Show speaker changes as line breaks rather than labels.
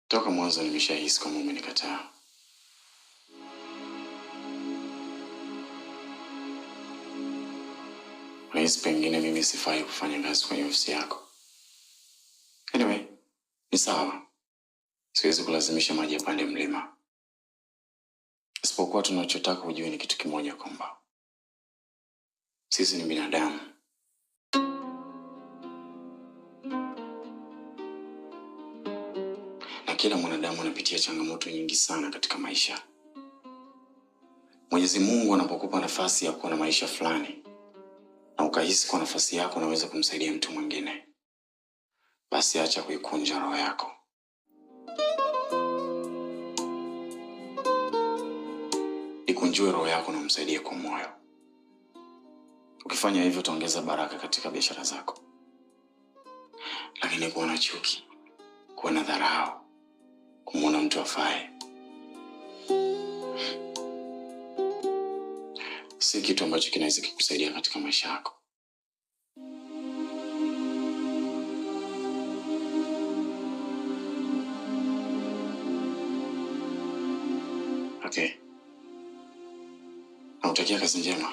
Toka mwanzo nimeshahisi kama umenikataa. Unahisi pengine mimi sifai kufanya kazi kwenye ofisi yako. Anyway, ni sawa. Siwezi kulazimisha maji yapande mlima. Isipokuwa tunachotaka ujue ni kitu kimoja, kwamba sisi ni binadamu. Na kila mwanadamu anapitia changamoto nyingi sana katika maisha. Mwenyezi Mungu anapokupa nafasi ya kuwa na maisha fulani, na ukahisi kwa nafasi yako unaweza kumsaidia mtu mwingine, basi acha kuikunja roho yako. Ikunjue roho yako na umsaidie kwa moyo. Ukifanya hivyo utaongeza baraka katika biashara zako. Lakini kuwa na chuki, kuwa na dharau, kumuona mtu afai, si kitu ambacho kinaweza kukusaidia katika maisha yako. Okay. Nakutakia kazi njema.